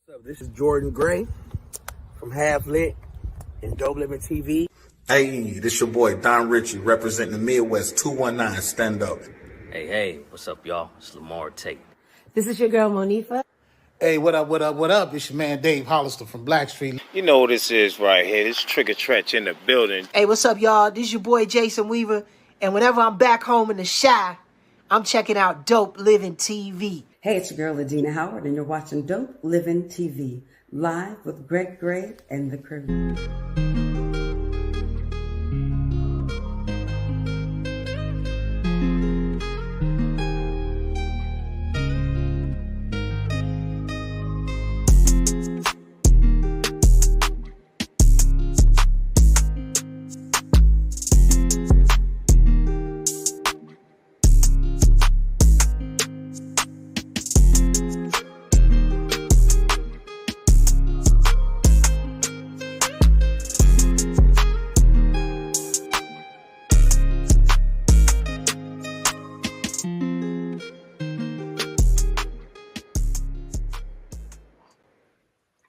What's up? This is Jordan Gray from Half Lit and DopelivenTV. Hey, this your boy Don Ritchie representing the Midwest 219 Stand Up. Hey, what's up, y'all? It's Lamar Tate. This is your girl, Monifa. Hey, what up? It's your man Dave Hollister from Blackstreet. You know what this is right here. This Trigger Trench in the building. Hey, what's up, y'all? This is your boy Jason Weaver. And whenever I'm back home in the Chi, I'm checking out Dope Living TV. Hey, it's your girl, Adina Howard, and you're watching Dope Living TV, live with Greg Gray and the crew.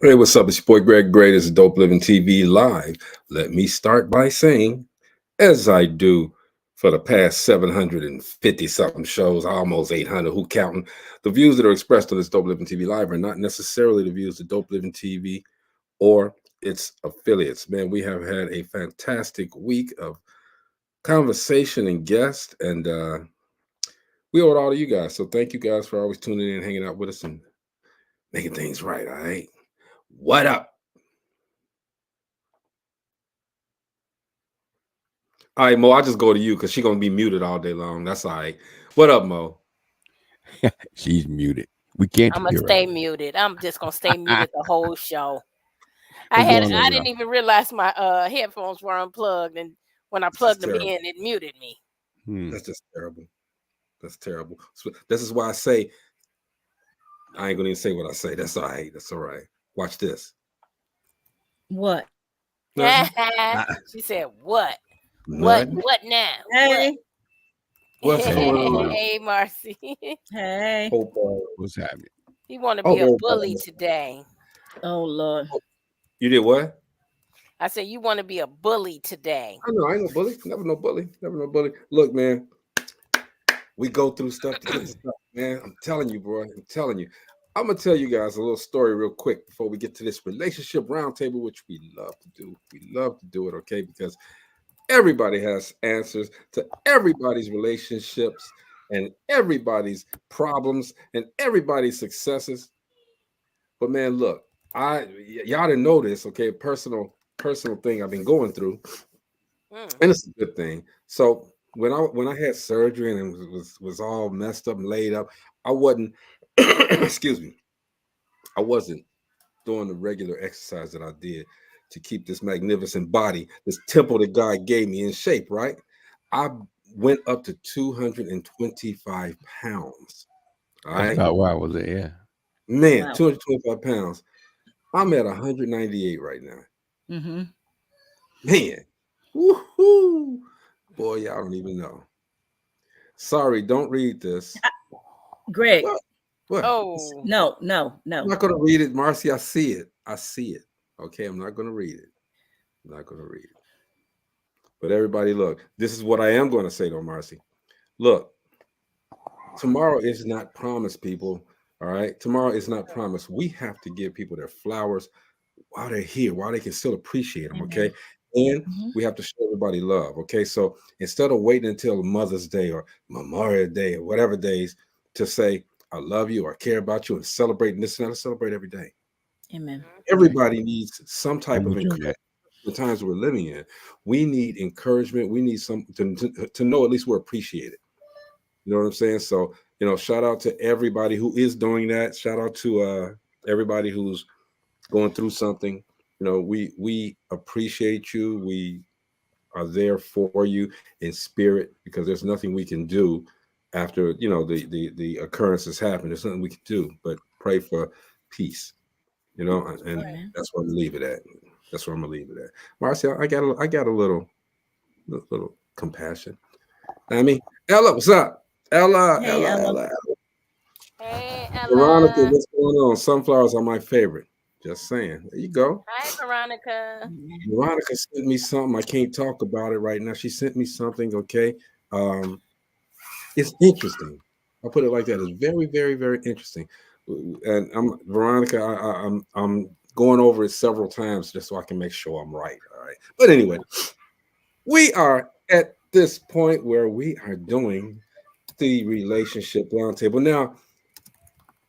Hey, what's up? It's your boy Greg Gray. This is Dope Living TV Live. Let me start by saying, as I do for the past 750-something shows, almost 800, who counting, the views that are expressed on this Dope Living TV Live are not necessarily the views of Dope Living TV or its affiliates. Man, we have had a fantastic week of conversation and guests, and we owe it all to you guys. So thank you guys for always tuning in, hanging out with us, and making things right, all right? What up? All right, Mo, I'll just go to you because she's going to be muted all day long. That's all right. What up, Mo? She's muted. We can't. I'm gonna stay muted. I'm just gonna stay muted the whole show. I didn't even realize my headphones were unplugged, and when I plugged them in, it muted me. That's just terrible. That's terrible. So this is why I say I ain't gonna even say what I say. That's all right. That's all right. Watch this. What? She said, "What? What now?" Hey. What's going on? Hey, Marcy. Hey. What's happening? He want to be a bully today. Oh, Lord. You did what? I said, you want to be a bully today. I know. I ain't no bully. Never no bully. Never no bully. Look, man. We go through stuff to get stuff, man. I'm telling you, bro. I'm telling you. I'm going to tell you guys a little story real quick before we get to this Relationship Roundtable, which we love to do. We love to do it, okay? Because everybody has answers to everybody's relationships and everybody's problems and everybody's successes. But, man, look, y'all didn't know this, okay? Personal thing I've been going through, and it's a good thing. So when I had surgery and it was all messed up and laid up, I wasn't excuse me, I wasn't doing the regular exercise that I did to keep this magnificent body, this temple that God gave me in shape, right? I went up to 225 pounds. All right. That's about where I was at, yeah. Man, wow. 225 pounds. I'm at 198 right now. Mm-hmm. Man, woohoo! Boy, y'all don't even know. Sorry, don't read this. Greg. What? Oh, no. I'm not going to read it, Marcy. I see it. Okay, I'm not going to read it. But everybody, look, this is what I am going to say, though, Marcy. Look, tomorrow is not promised, people. All right? Tomorrow is not promised. We have to give people their flowers while they're here, while they can still appreciate them, okay? And we have to show everybody love, okay? So instead of waiting until Mother's Day or Memorial Day or whatever days to say, I love you or I care about you and celebrating this and that, celebrate every day. Amen. Everybody needs some type of encouragement. The times we're living in, we need encouragement. We need some to know at least we're appreciated. You know what I'm saying? So, shout out to everybody who is doing that. Shout out to everybody who's going through something. We appreciate you. We are there for you in spirit because there's nothing we can do after the occurrences happen. There's nothing we can do but pray for peace. And that's where I'm gonna leave it at. Marcia, I got a little compassion. I mean, Ella, what's up? Ella. Hey, Veronica, what's going on? Sunflowers are my favorite. Just saying. There you go. Hi, Veronica. Veronica sent me something. I can't talk about it right now. She sent me something. Okay. It's interesting. I'll put it like that. It's very, very, very interesting. And Veronica. I'm going over it several times just so I can make sure I'm right. All right. But anyway, we are at this point where we are doing the relationship roundtable. Now,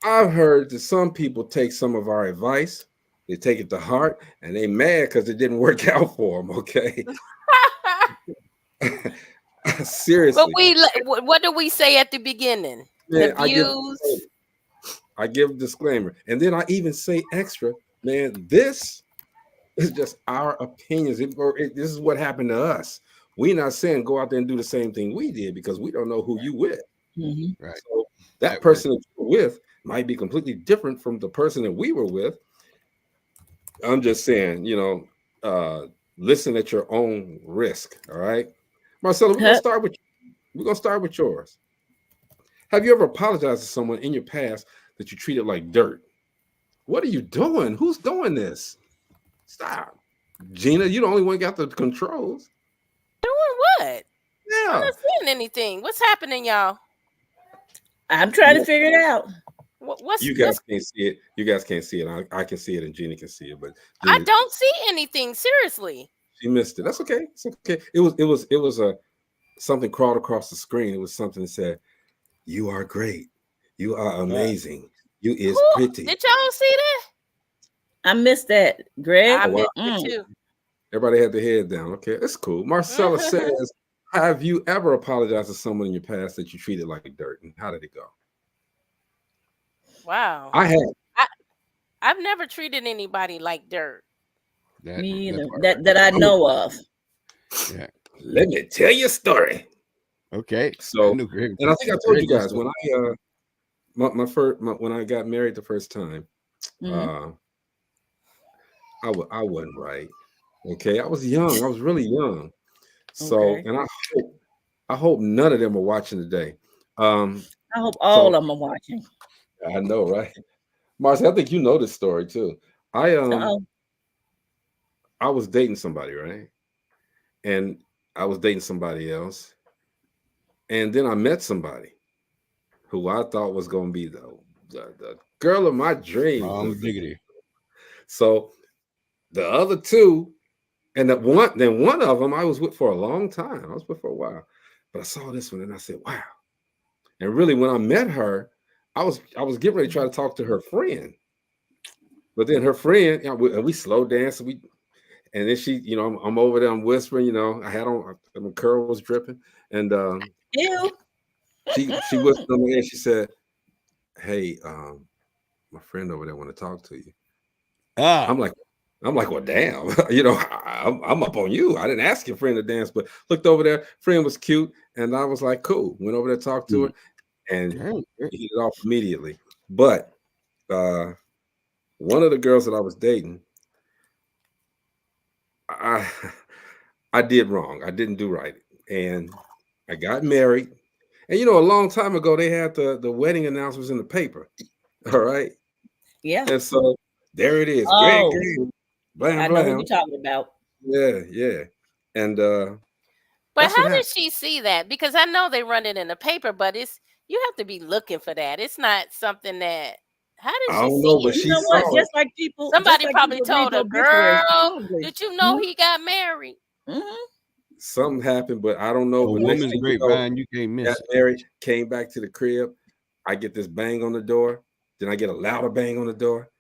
I've heard that some people take some of our advice, they take it to heart, and they mad because it didn't work out for them. Okay. Seriously. But what do we say at the beginning? Man, The views. I give a disclaimer, and then I even say extra, man, this is just our opinions. This is what happened to us. We're not saying go out there and do the same thing we did because we don't know who you with. Right. So that person that you're with might be completely different from the person that we were with. I'm just saying, listen at your own risk. All right, Marcella, we're gonna start with yours. Have you ever apologized to someone in your past that you treated like dirt? What are you doing? Who's doing this? Stop. Gina, you the only one got the controls. Doing what? Yeah. I'm not seeing anything. What's happening, y'all? I'm trying to figure it out. You guys can't see it. You guys can't see it. I can see it, and Gina can see it. But Gina, I don't see anything. Seriously. she missed it. That's okay. It's okay. It was something crawled across the screen. It was something that said, "You are great. You are amazing. You is pretty." Did y'all see that? I missed that, Greg. I missed it too. Everybody had their head down. Okay, that's cool. Marcella says, "Have you ever apologized to someone in your past that you treated like dirt, and how did it go?" Wow. I have. I've never treated anybody like dirt. Me either. That I know of. Yeah. Let me tell you a story. Okay. So, and I think I told you guys when when I got married the first time, I wasn't right. Okay, I was young. I was really young. So, and I hope none of them are watching today. I hope all of them are watching. I know, right? Marcy, I think you know this story too. I was dating somebody, right? And I was dating somebody else. And then I met somebody who I thought was going to be the girl of my dreams. So the other two, and then one of them I was with for a long time. I was with for a while. But I saw this one and I said, wow. And really, when I met her, I was getting ready to try to talk to her friend. But then her friend, we slow danced. And then she, I'm over there, I'm whispering, I had on, my curl was dripping. And Ew. she whispered on my ear. She said, "Hey, my friend over there want to talk to you." I'm like, well, damn, I'm up on you. I didn't ask your friend to dance, but looked over there. Friend was cute, and I was like, cool. Went over there, talked to her, and hit it off immediately. But one of the girls that I was dating, I did wrong. I didn't do right, and I got married. And a long time ago, they had the wedding announcements in the paper. All right. Yeah. And so there it is. Oh, blam, I know who you're talking about. Yeah. And but how did she see that? Because I know they run it in the paper, but you have to be looking for that. It's not something that. How did she see it? But she know what? Just like people. Somebody like probably people told a girl, "Did you know he got married?" Something happened, but I don't know. A woman's grapevine, you can't miss. Got married, came back to the crib. I get this bang on the door. Then I get a louder bang on the door.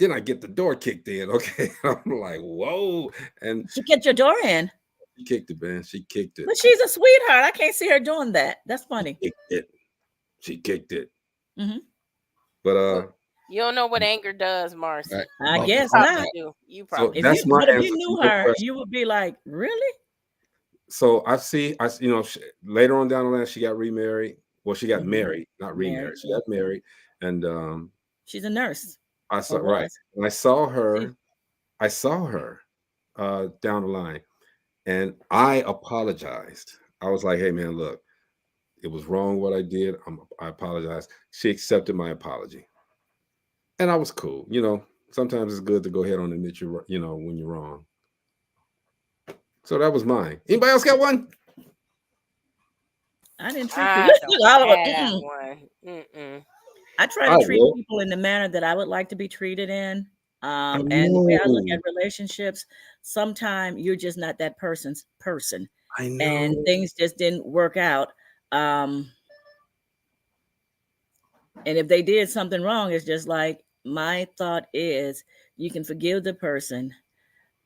Then I get the door kicked in. Okay, I'm like, whoa! And she kicked your door in. She kicked it, man. She kicked it. But she's a sweetheart. I can't see her doing that. That's funny. She kicked it. Mm-hmm. But you don't know what anger does, Marcy. I guess not. You probably. So if you knew her, you would be like, really? So I later on down the line, she got remarried. Well, she got married, not remarried. She got married, and she's a nurse. I saw And I saw her. I saw her down the line, and I apologized. I was like, "Hey, man, look, it was wrong what I did. I apologize." She accepted my apology. And I was cool. Sometimes it's good to go ahead and admit when you're wrong. So that was mine. Anybody else got one? I didn't treat I people. don't All of it. have Mm-mm. one. Mm-mm. I try I to treat will. people in the manner that I would like to be treated in. I And the way I look know. at relationships, sometimes you're just not that person's person, I and know. things just didn't work out. And if they did something wrong, it's just like my thought is you can forgive the person,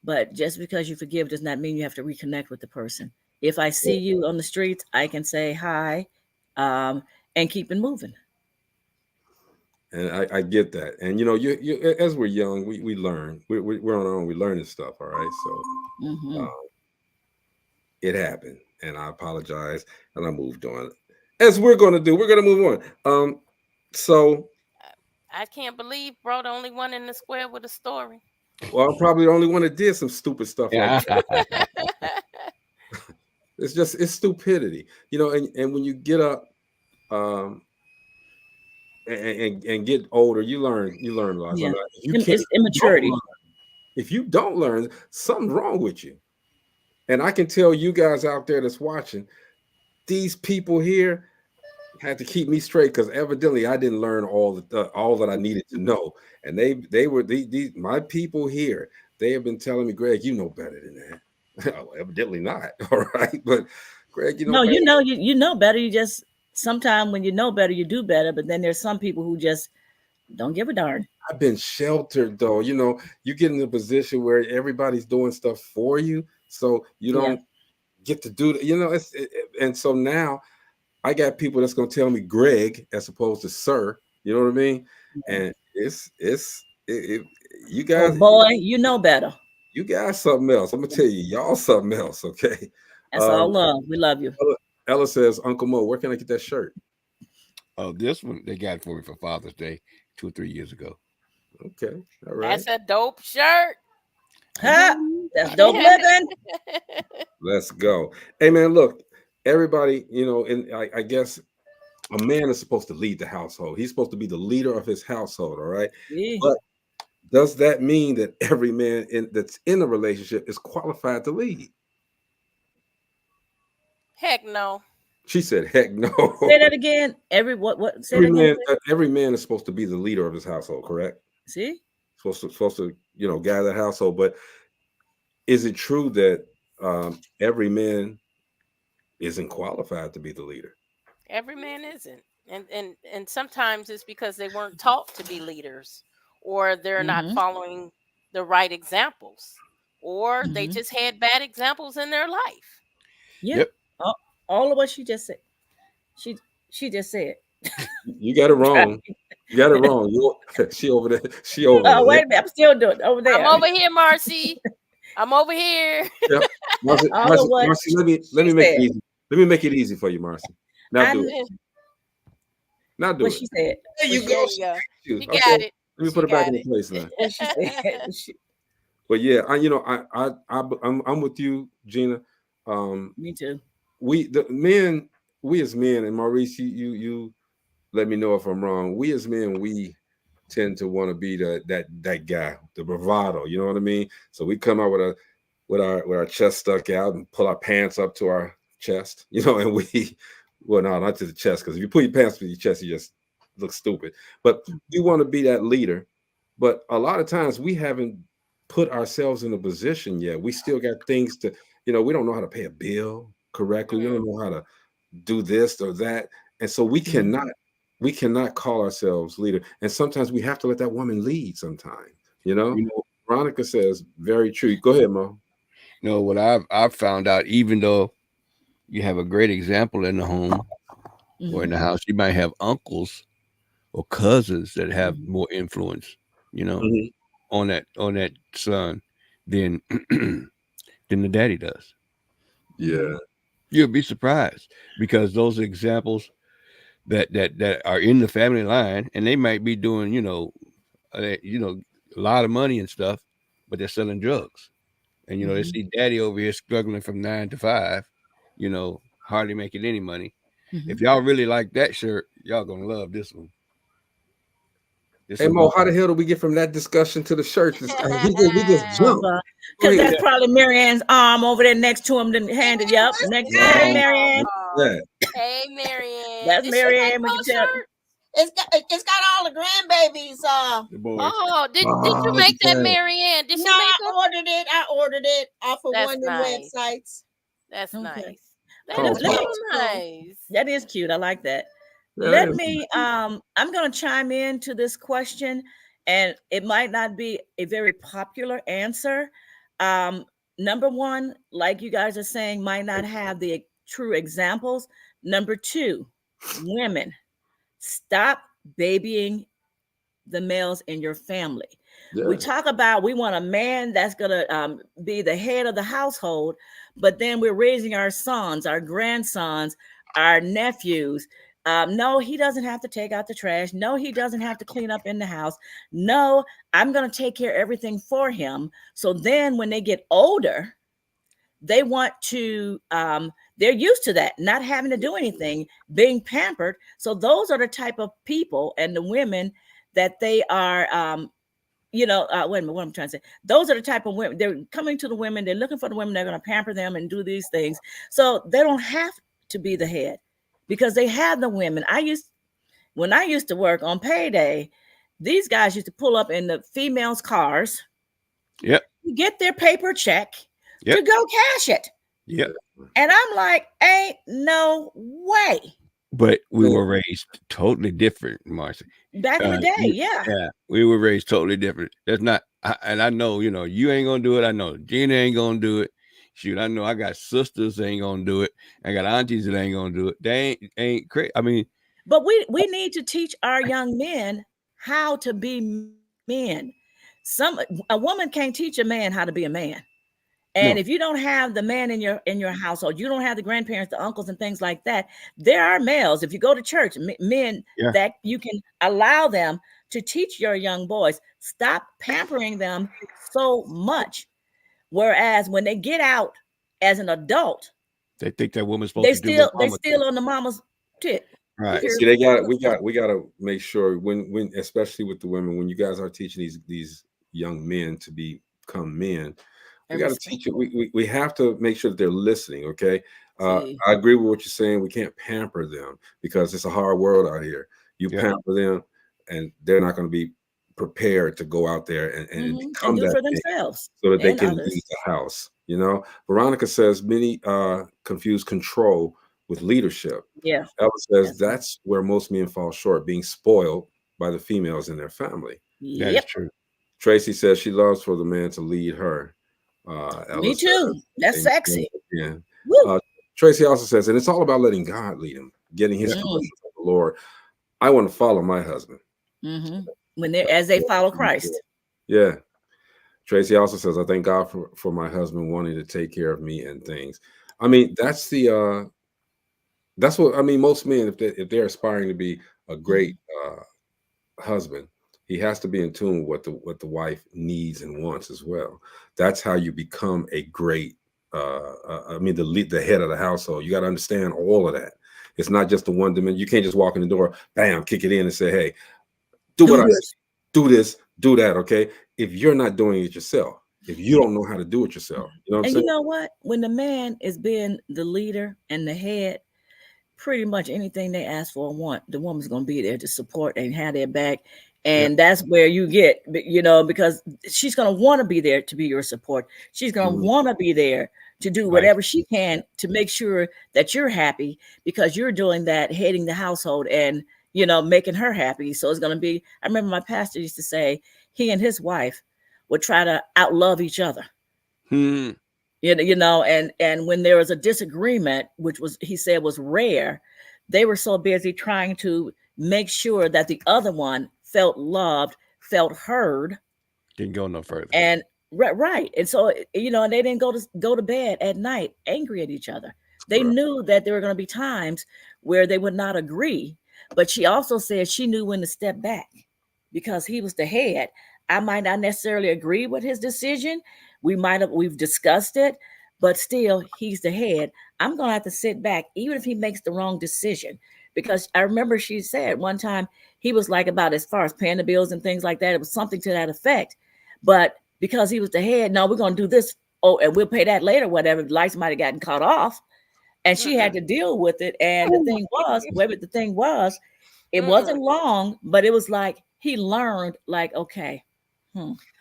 but just because you forgive does not mean you have to reconnect with the person. If I see you on the streets, I can say hi, and keep it moving. And I get that. And you as we're young, we learn. We're on our own. We learn this stuff. All right. So Mm-hmm. it happened, and I apologize, and I moved on. As we're going to do, we're going to move on. So I can't believe bro the only one in the square with a story. well, I'm probably the only one that did some stupid stuff like Yeah. that. It's stupidity, and when you get up, and get older, you learn a lot. Yeah, You can't. it's immaturity. If you don't learn, something's wrong with you. And I can tell you guys out there that's watching, these people here had to keep me straight because evidently I didn't learn all that I needed to know. And they were these my people here. They have been telling me, Greg, you know better than that. Well, evidently not. All right, but Greg, you know No, better. you know better. You just sometimes when you know better, you do better. But then there's some people who just don't give a darn. I've been sheltered though. You get in a position where everybody's doing stuff for you, so you Yeah. don't get to do that. And so now I got people that's gonna tell me Greg as opposed to sir. You know what I mean? And you Oh guys, boy, you know better. you guys something else. I'm gonna tell you, y'all something else. Okay. That's all love. We love you. Ella says, Uncle Mo, where can I get that shirt? Oh, this one they got for me for Father's Day 2 or 3 years ago. Okay. All right. That's a dope shirt. Ha! That's dope living. Let's go. Hey man, look, everybody, and I guess a man is supposed to lead the household. He's supposed to be the leader of his household, all right? Yeah. But does that mean that every man that's in a relationship is qualified to lead? Heck no. She said, heck no. Say that again. What say that again? Every man is supposed to be the leader of his household, correct? See? Supposed to gather that household. But is it true that every man isn't qualified to be the leader? Every man isn't. And sometimes it's because they weren't taught to be leaders, or they're not following the right examples, or they just had bad examples in their life. Yeah. Yep. All of what she just said. She just said. You got it wrong. You got it wrong. She over there. She over there. Oh, wait a minute. I'm still doing it over there. I'm over here, Marcy. I'm over here. Yep. Marcy, let me make it easy. Let me make it easy for you, Marcy. Now do it. Now do what it. she said. There you go. You got it. Let me put it back in place now. What she said. But yeah, I'm with you, Gina. Me too. We as men, and Maurice, you let me know if I'm wrong. We as men, we tend to want to be that guy, the bravado. You know what I mean? So we come out with our chest stuck out and pull our pants up to our chest, and well, no, not to the chest, because if you pull your pants to your chest, you just look stupid. But we want to be that leader. But a lot of times we haven't put ourselves in a position yet. We still got things to, we don't know how to pay a bill correctly. We don't know how to do this or that. And so we cannot call ourselves leader. And sometimes we have to let that woman lead sometimes, Veronica says, very true. Go ahead, Mo. What I've found out, even though you have a great example in the home or in the house, you might have uncles or cousins that have more influence, on that son than the daddy does. Yeah. You'll be surprised because those examples that are in the family line, and they might be doing, a lot of money and stuff, but they're selling drugs. And, they see daddy over here struggling from 9 to 5, hardly making any money. If y'all really like that shirt, y'all gonna love this one. This Hey is Mo, how the hell do we get from that discussion to the church? We just jumped. Because that's probably Marianne's arm over there next to him, then handed you up. Next, hey, Marianne. Yeah. Hey, Marianne. That's Did she make Marianne. We can those tell. shirts? It's got all the grandbabies. the boys. Oh, did you make that, Marianne? Did she No, make I ordered it. I ordered it off of That's one of them nice. websites. That's Okay. nice. That Cool. is so nice. That is cute. I like that. Yeah, Let that is me I'm going to chime in to this question, and it might not be a very popular answer. Number one, like you guys are saying, might not have the true examples. Number two, women, stop babying the males in your family. We talk about we want a man that's going to be the head of the household, but then we're raising our sons, our grandsons, our nephews. No, he doesn't have to take out the trash. No, he doesn't have to clean up in the house. No, I'm going to take care of everything for him. So then when they get older, they want to, they're used to that, not having to do anything, being pampered. So those are the type of people and the women that they are, wait a minute, what I'm trying to say. Those are the type of women, they're coming to the women, they're looking for the women, they're going to pamper them and do these things. So they don't have to be the head because they have the women. When I used to work on payday, these guys used to pull up in the females' cars, get their paper check to go cash it. And I'm like, ain't no way. But we were raised totally different, Marcy. Back in the day, yeah, we were raised totally different. That's not, and I know, you ain't gonna do it. I know Gina ain't gonna do it. Shoot, I know I got sisters that ain't gonna do it. I got aunties that ain't gonna do it. They ain't crazy. I mean, but we need to teach our young men how to be men. A woman can't teach a man how to be a man. And if you don't have the man in your household, you don't have the grandparents, the uncles, and things like that. There are males, if you go to church, men that you can allow them to teach your young boys. Stop pampering them so much. Whereas when they get out as an adult, they think that woman's supposed to do. They still on the mama's tit. Right. See, we got to make sure when especially with the women, when you guys are teaching these young men to become men. We got to teach it. We have to make sure that they're listening. Okay. I agree with what you're saying. We can't pamper them because it's a hard world out here. You pamper them and they're not going to be prepared to go out there and become do that for themselves so that they can others. lead the house. Veronica says many confuse control with leadership. Yeah. Ella says that's where most men fall short, being spoiled by the females in their family. That is true. Tracy says she loves for the man to lead her. Me too. That's sexy. Yeah. Tracy also says, and it's all about letting God lead him, getting his permission from the Lord. I want to follow my husband. When they follow Christ. Yeah. Tracy also says, I thank God for my husband wanting to take care of me and things. I mean, that's what I mean. Most men, if they're aspiring to be a great husband, he has to be in tune with what the wife needs and wants as well. That's how you become a great, the head of the household. You got to understand all of that. It's not just the one dimension. You can't just walk in the door, bam, kick it in and say, hey, do what I say. Do this, do that. Okay. If you're not doing it yourself, if you don't know how to do it yourself, you know what I'm saying? You know what? When the man is being the leader and the head, pretty much anything they ask for or want, the woman's going to be there to support and have their back. And that's where you get, because she's going to want to be there to be your support. She's going to want to be there to do whatever she can to make sure that you're happy because you're doing that, heading the household and, making her happy. So it's going to be, I remember my pastor used to say he and his wife would try to outlove each other. And when there was a disagreement, which he said was rare, they were so busy trying to make sure that the other one felt loved, felt heard. Didn't go no further. And right. And so, and they didn't go to bed at night angry at each other. They knew that there were going to be times where they would not agree. But she also said she knew when to step back because he was the head. I might not necessarily agree with his decision. We've discussed it, but still he's the head. I'm going to have to sit back, even if he makes the wrong decision, because I remember she said one time he was like about as far as paying the bills and things like that. It was something to that effect. But because he was the head, no, we're going to do this. Oh, and we'll pay that later, whatever. The lights might have gotten cut off. And she had to deal with it. And the thing was, it wasn't long, but it was like he learned, like, okay.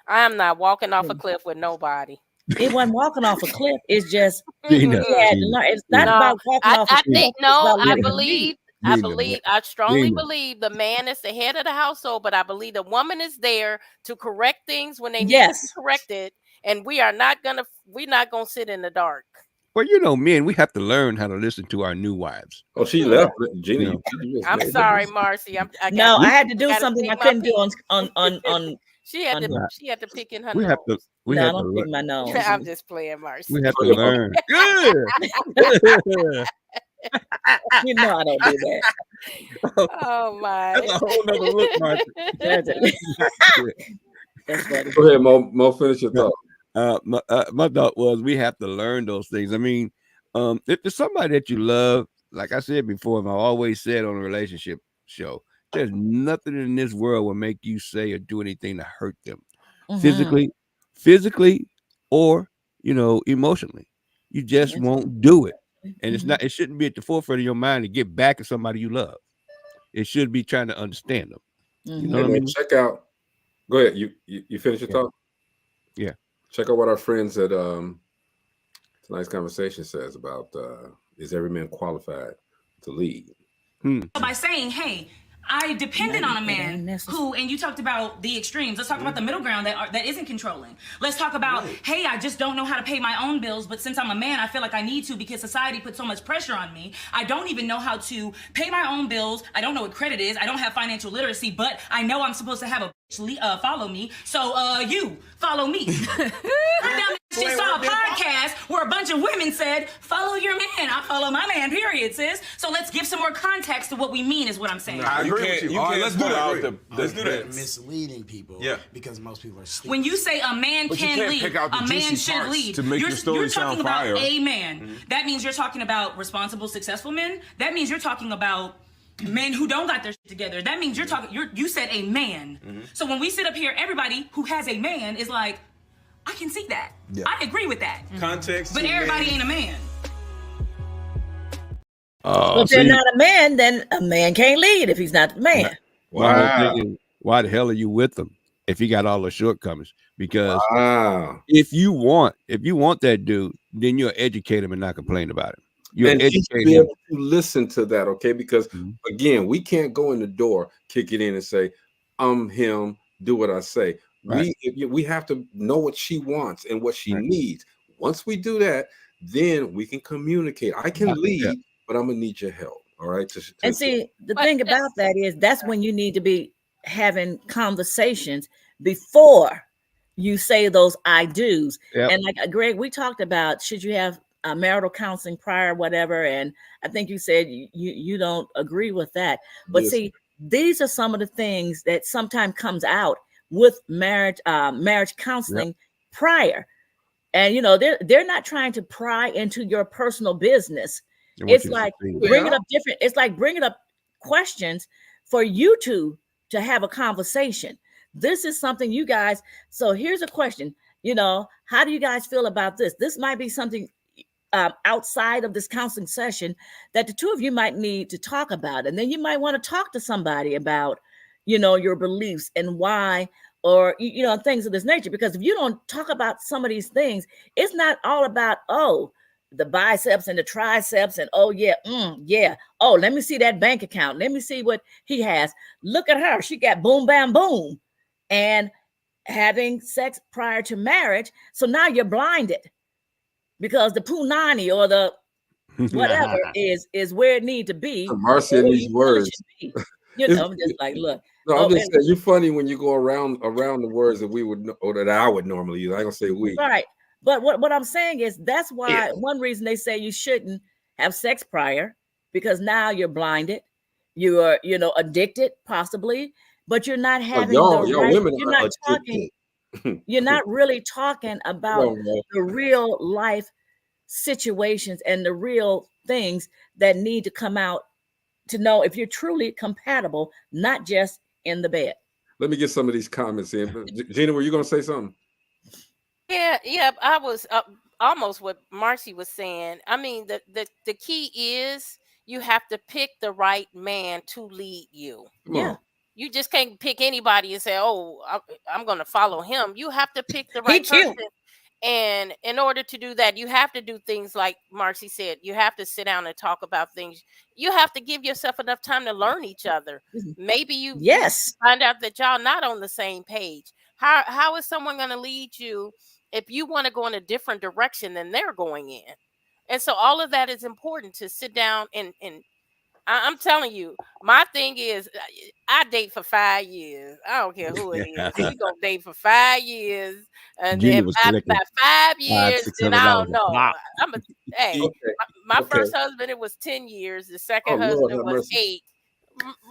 I am not walking off a cliff with nobody. It wasn't walking off a cliff. It's just Gina, it's not about walking off a cliff. I strongly believe the man is the head of the household, but I believe the woman is there to correct things when they need to be corrected. And we're not gonna sit in the dark. Well, you know, men, we have to learn how to listen to our new wives. Oh, she left, Gina. I'm sorry, Marcy. I had to do something I couldn't do on. She had to pick in her We nose. have to. We have to don't pick my nose. I'm just playing, Marcy. We have to learn. Good. You know I don't do that. Oh my! That's a whole nother look, Marcy. That's funny. Go ahead, Mo. Finish your thought. My thought was we have to learn those things. I mean, if there's somebody that you love, like I said before, and I always said on a relationship show, there's nothing in this world will make you say or do anything to hurt them, physically, or emotionally. You just won't do it, and it's not. It shouldn't be at the forefront of your mind to get back at somebody you love. It should be trying to understand them. You know what I mean? Check out. Go ahead. You finish your thought. Yeah. Check out what our friends at tonight's conversation says about is every man qualified to lead? By saying, hey, I depended on a man who, and you talked about the extremes. Let's talk about the middle ground that isn't controlling. Let's talk about, hey, I just don't know how to pay my own bills, but since I'm a man, I feel like I need to because society puts so much pressure on me. I don't even know how to pay my own bills. I don't know what credit is. I don't have financial literacy, but I know I'm supposed to have a follow me. So you follow me. I just saw a podcast where a bunch of women said, follow your man. I follow my man, period, sis. So let's give some more context to what we mean is what I'm saying. I agree with you. Let's do that. Let's do that. Misleading people because most people are stupid. When you say a man can lead, a man should lead, to make your story sound fire. You're talking about a man. That means you're talking about responsible, successful men. That means you're talking about men who don't got their shit together. That means you said a man. So when we sit up here, everybody who has a man is like, I can see that. Yeah. I agree with that. Context. But everybody ain't a man. If they're not a man, then a man can't lead if he's not the man. Why the hell are you with him if he got all the shortcomings? Because if you want that dude, then you'll educate him and not complain about him. You educate him to listen to that, okay? Because again, we can't go in the door, kick it in, and say, "I'm him. Do what I say." Right. We have to know what she wants and what she needs. Once we do that, then we can communicate. I can lead, but I'm gonna need your help. All right. And see, the thing about that is that's when you need to be having conversations before you say those I do's. Yep. And like Greg, we talked about should you have marital counseling prior, whatever. And I think you said you don't agree with that. But see, these are some of the things that sometimes comes out with marriage counseling prior. And they're not trying to pry into your personal business. It's like bringing up different. It's like bringing up questions for you two to have a conversation. This is something you guys. So here's a question. How do you guys feel about this? This might be something outside of this counseling session that the two of you might need to talk about, and then you might want to talk to somebody about, your beliefs and why. Or, things of this nature, because if you don't talk about some of these things, it's not all about, the biceps and the triceps and, oh, let me see that bank account. Let me see what he has. Look at her. She got boom, bam, boom. And having sex prior to marriage. So now you're blinded because the punani or the whatever is where it need to be. Marcy, these words. I'm just like, look. No, I'm just saying you're funny when you go around the words that we would or that I would normally use. I ain't gonna say we. Right. But what I'm saying is that's why one reason they say you shouldn't have sex prior, because now you're blinded, you are, addicted possibly, but you're not having you're not talking, you're not really talking about the real life situations and the real things that need to come out to know if you're truly compatible, not just in the bed. Let me get some of these comments in. Gina, were you going to say something? Yeah. I was almost what Marcy was saying. I mean, the key is you have to pick the right man to lead you. Yeah. You just can't pick anybody and say, "Oh, I'm going to follow him." You have to pick the He right person. cute. And in order to do that, you have to do things like Marcy said. You have to sit down and talk about things. You have to give yourself enough time to learn each other. Maybe you find out that y'all not on the same page. How is someone going to lead you if you want to go in a different direction than they're going in? And so all of that is important to sit down and I'm telling you, my thing is I date for 5 years. I don't care who it is. We gonna date for 5 years, and Gina if was after collecting about 5 years, then I $500-$600 don't know. a pop. Hey, my first husband, it was 10 years. The second husband was 8.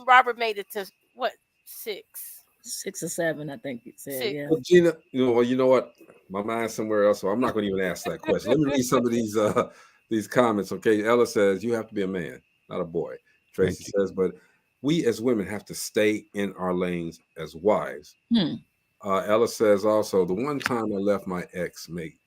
Robert made it to what, 6? 6 or 7, I think you said. 6. Yeah. Well, Gina, you know what? My mind's somewhere else, so I'm not going to even ask that question. Let me read some of these comments. Okay, Ella says you have to be a man, not a boy. Tracy says, but we as women have to stay in our lanes as wives. Ella says also, the one time I let my ex make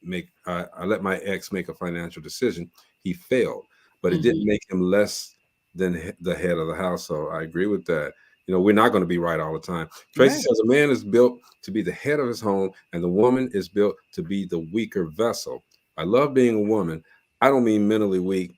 a financial decision, he failed, but it didn't make him less than the head of the household. I agree with that. You know, we're not going to be right all the time. Tracy says a man is built to be the head of his home, and the woman is built to be the weaker vessel. I love being a woman. I don't mean mentally weak.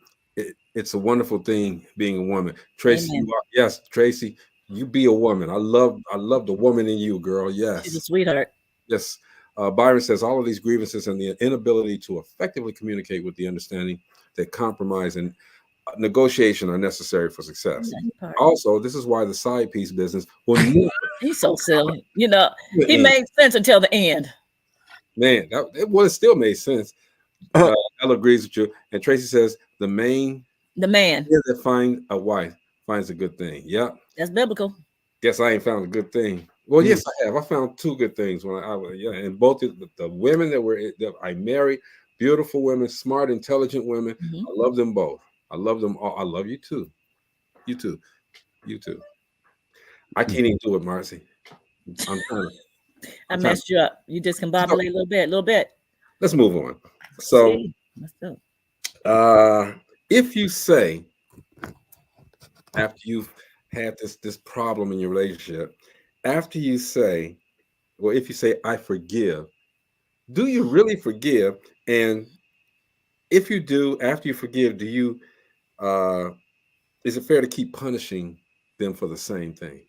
It's a wonderful thing being a woman. Tracy, yes, Tracy, you be a woman. I love the woman in you, girl. Yes. She's a sweetheart. Yes. Byron says all of these grievances and the inability to effectively communicate with the understanding that compromise and negotiation are necessary for success. Also, this is why the side piece business will never. He's so silly. You know, he made sense until the end. Man, it still made sense. Ella agrees with you. And Tracy says the man that finds a wife finds a good thing. Yep. That's biblical. Guess I ain't found a good thing. Well, yes, I have. I found 2 good things when and both the women that I married, beautiful women, smart, intelligent women. I love them both. I love them all. I love you too. You too. You too. I can't even do it, Marcy. I messed you up. You discombobulate a little bit. Let's move on. So, if you say after you've had this problem in your relationship, if you say I forgive, do you really forgive? And if you do, after you forgive, do you is it fair to keep punishing them for the same thing?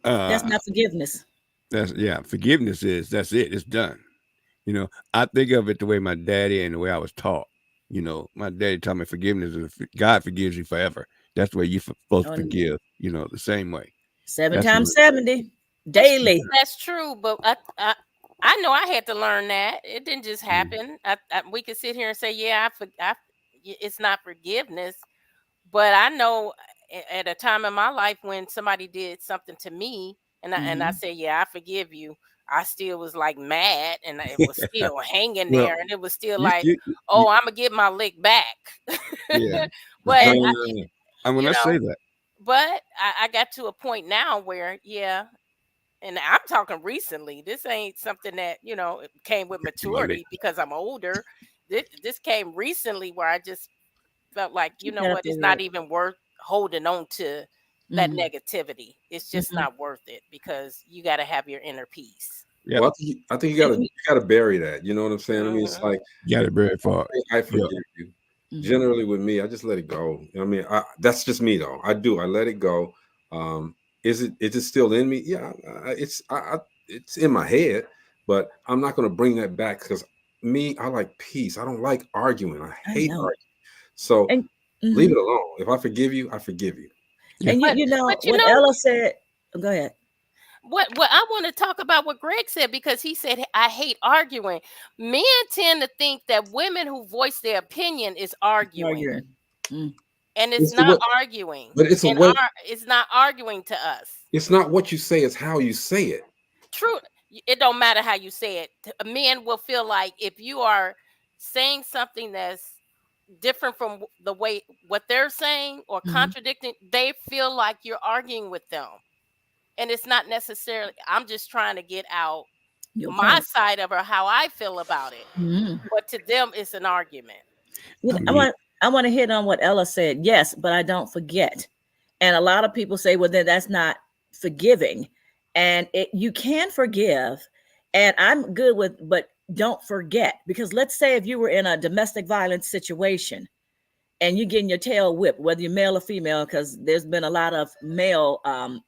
That's not forgiveness. Forgiveness that's it. It's done. You know, I think of it the way my daddy and the way I was taught. You know, my daddy taught me forgiveness is God forgives you forever. That's the way you're supposed to forgive. You know, the same way. 7 times 70 daily. That's true, but I know I had to learn that. It didn't just happen. We could sit here and say, yeah, it's not forgiveness, but I know at a time in my life when somebody did something to me, and I said, yeah, I forgive you. I still was like mad, and it was still hanging there, and it was still I'm gonna get my lick back. Yeah, but I'm gonna say that. But I got to a point now where, and I'm talking recently. This ain't something that it came with maturity because I'm older. This came recently where I just felt like what, it's not even worth holding on to that negativity. It's just not worth it because you got to have your inner peace. Yeah, well, I think you gotta bury that. You know what I'm saying? I mean, it's like you gotta bury it far. I forgive you. Generally, with me, I just let it go. I mean, that's just me though. I let it go. Is it still in me? Yeah, it's in my head, but I'm not going to bring that back because I like peace. I don't like arguing. I hate arguing. So leave it alone. If I forgive you, I forgive you. And you know what Ella said. Go ahead. What I want to talk about what Greg said, because he said, I hate arguing. Men tend to think that women who voice their opinion is arguing. And it's not arguing. But it's it's not arguing to us. It's not what you say, it's how you say it. True. It don't matter how you say it. Men will feel like if you are saying something that's different from the way what they're saying or contradicting, they feel like you're arguing with them. And it's not necessarily, I'm just trying to get out my side of her, how I feel about it. But to them, it's an argument. I want to hit on what Ella said. Yes, but I don't forget. And a lot of people say, well, then that's not forgiving. And you can forgive. And I'm good with, but don't forget. Because let's say if you were in a domestic violence situation and you're getting your tail whipped, whether you're male or female, because there's been a lot of male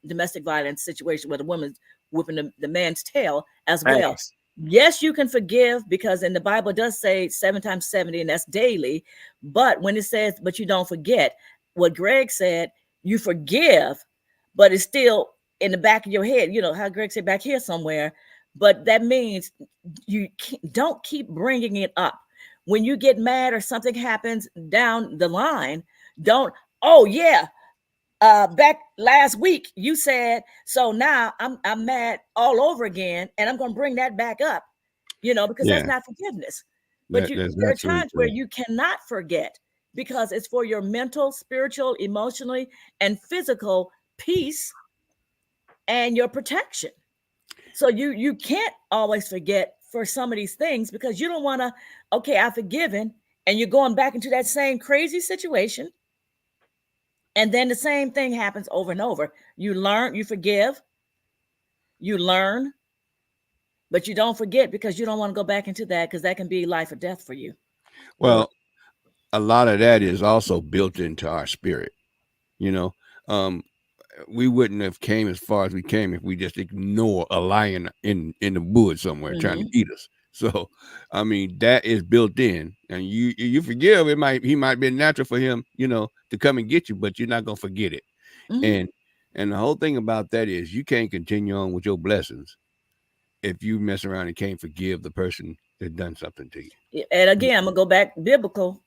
domestic violence situation where the woman's whipping the man's tail as well. Thanks. Yes, you can forgive, because in the Bible does say 7 times 70, and that's daily. But when it says, but you don't forget, what Greg said, you forgive, but it's still in the back of your head. You know how Greg said, back here somewhere. But that means you don't keep bringing it up. When you get mad or something happens down the line, don't, oh yeah, back last week you said, so now I'm mad all over again, and I'm going to bring that back up, because that's not forgiveness. But there are times where you cannot forget, because it's for your mental, spiritual, emotionally, and physical peace and your protection. So you can't always forget for some of these things, because you don't want to, okay, I've forgiven, and you're going back into that same crazy situation. And then the same thing happens over and over. You learn, you forgive, you learn, but you don't forget, because you don't want to go back into that, because that can be life or death for you. Well, a lot of that is also built into our spirit. We wouldn't have came as far as we came if we just ignore a lion in the woods somewhere trying to eat us. So, I mean, that is built in, and you forgive. He might be natural for him, to come and get you, but you're not gonna forget it. And the whole thing about that is you can't continue on with your blessings if you mess around and can't forgive the person that done something to you. And again, I'm gonna go back biblical.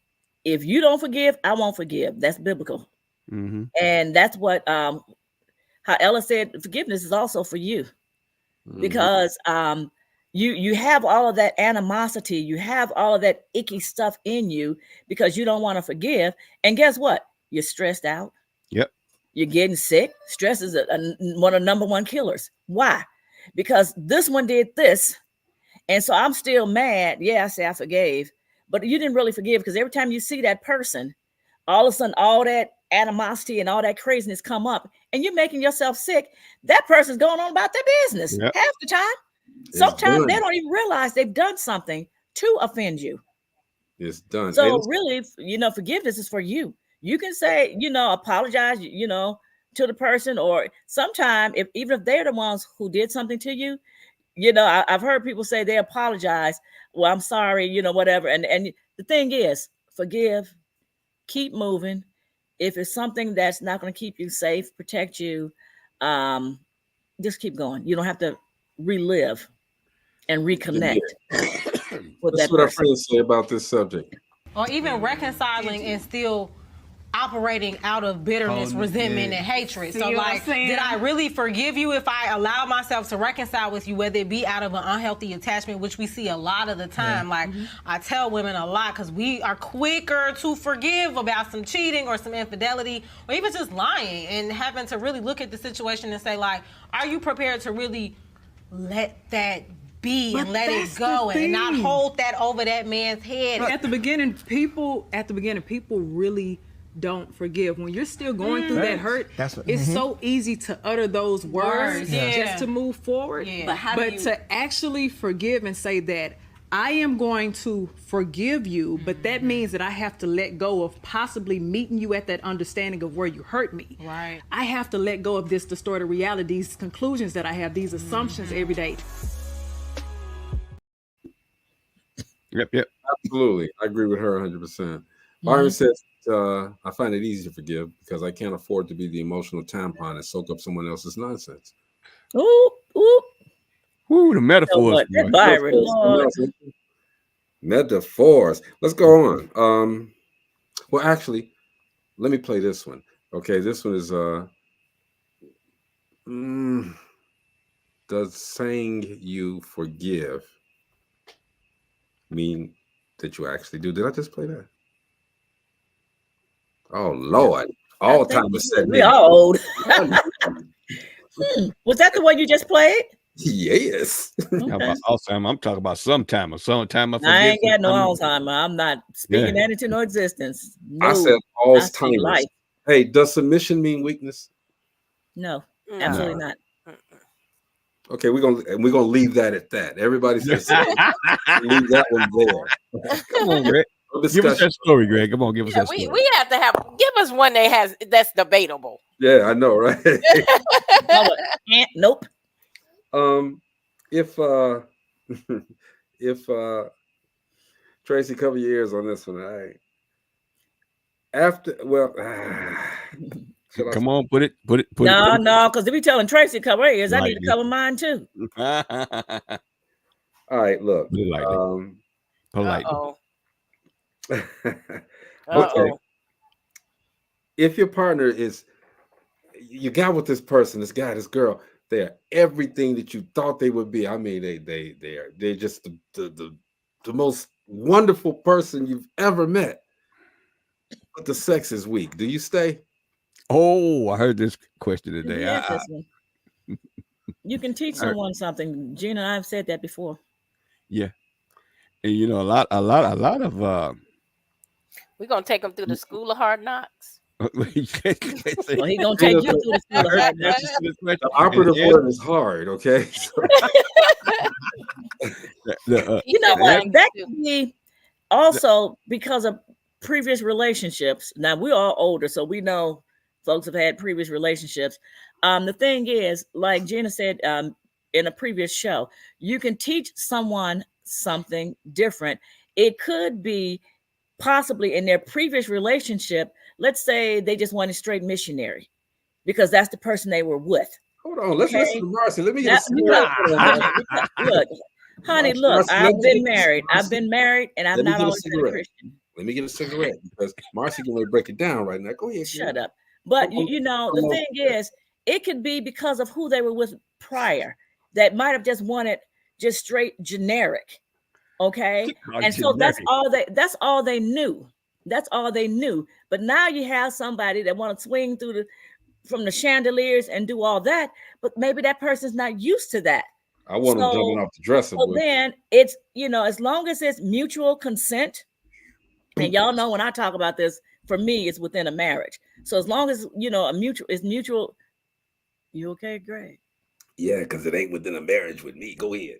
If you don't forgive, I won't forgive. That's biblical, and that's what how Ella said. Forgiveness is also for you, because you have all of that animosity, you have all of that icky stuff in you, because you don't want to forgive. And guess what? You're stressed out. Yep. You're getting sick. Stress is one of the number one killers. Why? Because this one did this, and so I'm still mad. Yeah, I say I forgave, but you didn't really forgive, because every time you see that person, all of a sudden all that animosity and all that craziness come up, and you're making yourself sick. That person's going on about their business half the time. Sometimes they don't even realize they've done something to offend you. It's done. So really, forgiveness is for you. You can say, apologize, to the person, or sometime even if they're the ones who did something to you, I've heard people say they apologize. Well, I'm sorry, whatever. And the thing is, forgive, keep moving. If it's something that's not going to keep you safe, protect you, just keep going. You don't have to relive and reconnect with That's that what our person. friends say about this subject. Or even reconciling and still operating out of bitterness, resentment, and hatred. See So what I'm like, saying? did I really forgive you if I allow myself to reconcile with you, whether it be out of an unhealthy attachment, which we see a lot of the time. Like I tell women a lot, because we are quicker to forgive about some cheating or some infidelity, or even just lying, and having to really look at the situation and say, like, are you prepared to really let that be and let it go and not hold that over that man's head? At the beginning, people really don't forgive. When you're still going through that hurt, it's so easy to utter those words just to move forward. But to actually forgive and say that I am going to forgive you, but that means that I have to let go of possibly meeting you at that understanding of where you hurt me. Right. I have to let go of this distorted reality, these conclusions that I have, these assumptions every day. Yep. Absolutely. I agree with her 100%. Byron says, I find it easy to forgive because I can't afford to be the emotional tampon and soak up someone else's nonsense. Ooh. Ooh, the metaphors. Byron, Lord. Metaphors. Let's go on. Well, actually, let me play this one. Okay, this one is does saying you forgive mean that you actually do? Did I just play that? Oh Lord, all time is setting we in. are old. Was that the one you just played? Yes. How about Alzheimer? I'm talking about sometime or sometime. I ain't got no Alzheimer. I'm not speaking that into no existence. No, I said I speak Alzheimer's. life. Hey, does submission mean weakness? No, absolutely not. Okay, we're gonna leave that at that. Everybody says leave that one there. Come on, Greg. Give us that story, Greg. Come on, give us that story. We have to give us one that's debatable. Yeah, I know, right? Nope. If Tracy, cover your ears on this one. All right. Come on, put it. No, because if we telling Tracy cover her ears, I need to cover mine too. All right, look. Politely. Okay. If your partner you got with this person, this guy, this girl, they're everything that you thought they would be. I mean, they're just the most wonderful person you've ever met. But the sex is weak. Do you stay? Oh, I heard this question today. You can teach someone something. Gina and I have said that before. Yeah, and you know, a lot of. We're gonna take them through the school of hard knocks. Well, he's gonna take you through the school of hard knocks. The operative word is hard. Okay. You know what? That could be also because of previous relationships. Now we're all older, so we know folks have had previous relationships. The thing is, like Gina said in a previous show, you can teach someone something different. It could be possibly in their previous relationship. Let's say they just wanted straight missionary because that's the person they were with. Hold on, let's listen to Marcy. Let me get a cigarette. Look, honey, look, I've been married, and I've not always been a Christian. Let me get a cigarette because Marcy can break it down right now. Go ahead. Shut up. But you know, the thing is, it could be because of who they were with prior that might have just wanted just straight generic. Okay. And so that's all they knew. That's all they knew. But now you have somebody that want to swing from the chandeliers and do all that, but maybe that person's not used to that. I want them jumping off the dresser. So then it's, you know, as long as it's mutual consent, and y'all know when I talk about this, for me, it's within a marriage. So as long as, you know, it's mutual. You okay, Greg? Yeah, because it ain't within a marriage with me. Go ahead.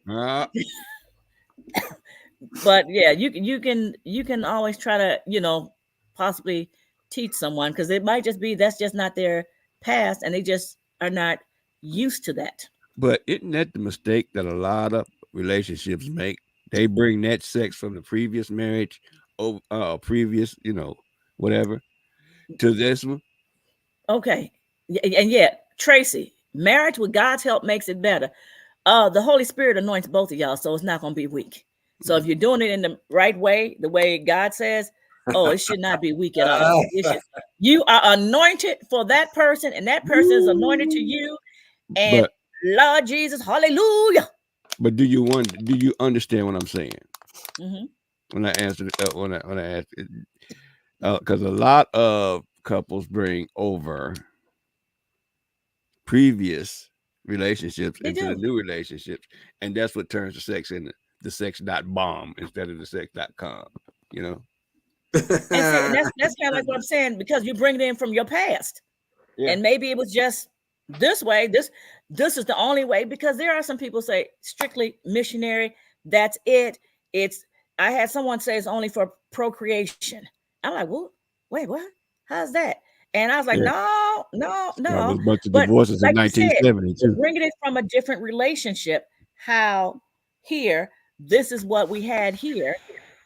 But yeah, you can always try to, you know, possibly teach someone because it might just be that's just not their past and they just are not used to that. But isn't that the mistake that a lot of relationships make? They bring that sex from the previous marriage, previous, you know, whatever, to this one. Okay, and yeah, Tracy, marriage with God's help makes it better. The Holy Spirit anoints both of y'all, so it's not going to be weak. So if you're doing it in the right way, the way God says, it should not be weak at all. You are anointed for that person, and that person is anointed to you. And Lord Jesus, hallelujah. But do you understand what I'm saying? Mm-hmm. When I answer, when I ask, because a lot of couples bring over previous relationships into the new relationships, and that's what turns the sex into the sex.bomb instead of the sex.com, you know. And that's kind of like what I'm saying, because you bring it in from your past, and maybe it was just this way. This is the only way, because there are some people say strictly missionary. That's it. I had someone say it's only for procreation. I'm like, well, wait, what? How's that? And I was like, no. There was a bunch of divorces in 1970 too. Bringing it from a different relationship. How here, this is what we had here.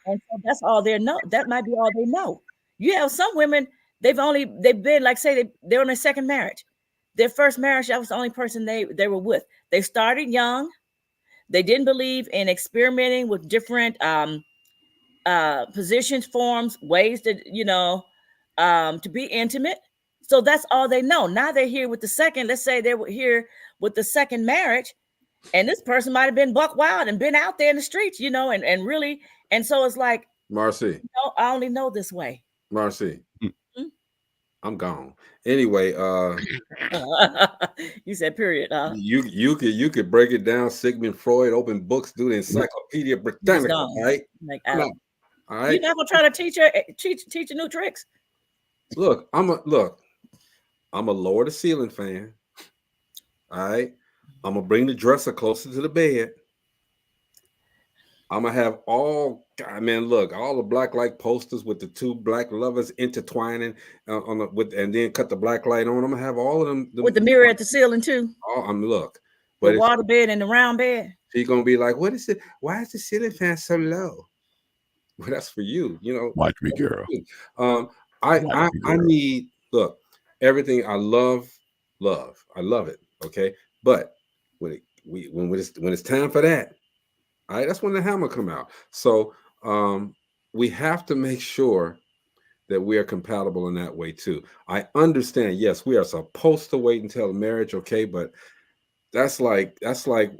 And so that's all they know. That might be all they know. You have some women, they've been, like, say they're on their second marriage. Their first marriage, that was the only person they were with. They started young. They didn't believe in experimenting with different positions, forms, ways to, to be intimate. So that's all they know. Now they're here with the second. Let's say they were here with the second marriage, and this person might have been buck wild and been out there in the streets, and really. And so it's like, Marcy, I only know this way. Marcy, I'm gone. Anyway, You said period, huh? you could break it down. Sigmund Freud, open books, do the Encyclopedia Britannica, all right? Like I'm out. All right. You're not gonna try to teach her new tricks. Look, I'm a lower the ceiling fan. All right. I'm gonna bring the dresser closer to the bed. I'm gonna have all the black light posters with the two black lovers intertwining and then cut the black light on. I'm gonna have all of them with the mirror at the ceiling too. Look, the water bed and the round bed. She's gonna be like, "What is it? Why is the ceiling fan so low?" Well, that's for you, Watch me, girl. I need everything. I love. I love it. Okay, but when it's time for that. All right, that's when the hammer come out. So we have to make sure that we are compatible in that way too. I understand. Yes, we are supposed to wait until marriage, okay? But that's like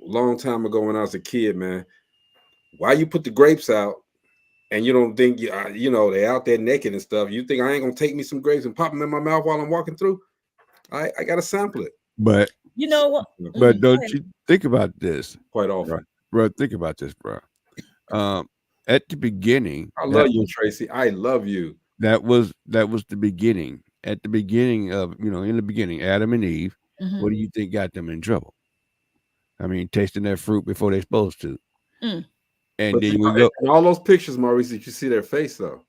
long time ago when I was a kid, man. Why you put the grapes out and you don't think they out there naked and stuff? You think I ain't gonna take me some grapes and pop them in my mouth while I'm walking through? I gotta sample it. But you know what? But don't you think about this quite often? Right? Bro, think about this, bro. At the beginning, I love you, Tracy. I love you. That was the beginning. At the beginning of, in the beginning, Adam and Eve. What do you think got them in trouble? I mean, tasting that fruit before they're supposed to. And then we go. In all those pictures, Maurice, did you see their face though?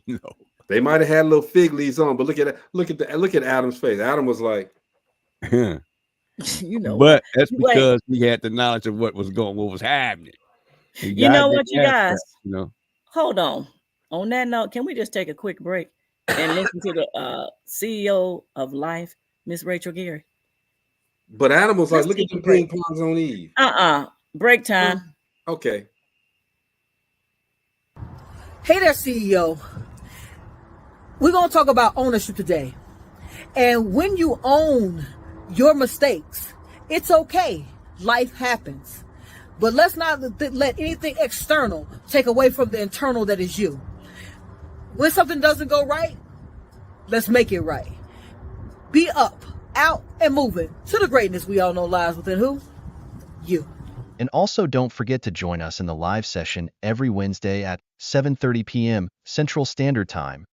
No. They might have had little fig leaves on, but look at Adam's face. Adam was like, but that's because he had the knowledge of what was happening. You know what, you guys? Hold on. On that note, can we just take a quick break and listen to the CEO of Life, Miss Rachel Geary? But Adam was like, look at the ping pongs on Eve. Break time. Okay. Hey there, CEO. We're going to talk about ownership today. And when you own your mistakes, it's okay. Life happens. But let's not let anything external take away from the internal that is you. When something doesn't go right, let's make it right. Be up, out, and moving to the greatness we all know lies within who? You. And also don't forget to join us in the live session every Wednesday at 7:30 p.m. Central Standard Time.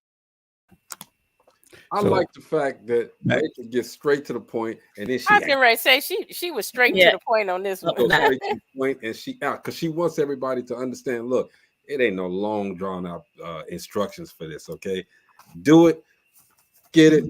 I like the fact that Rachel gets straight to the point, and then I was getting ready to say she was straight to the point on this one. Straight to the point, and she out because she wants everybody to understand. Look, it ain't no long drawn out instructions for this. Okay, do it, get it,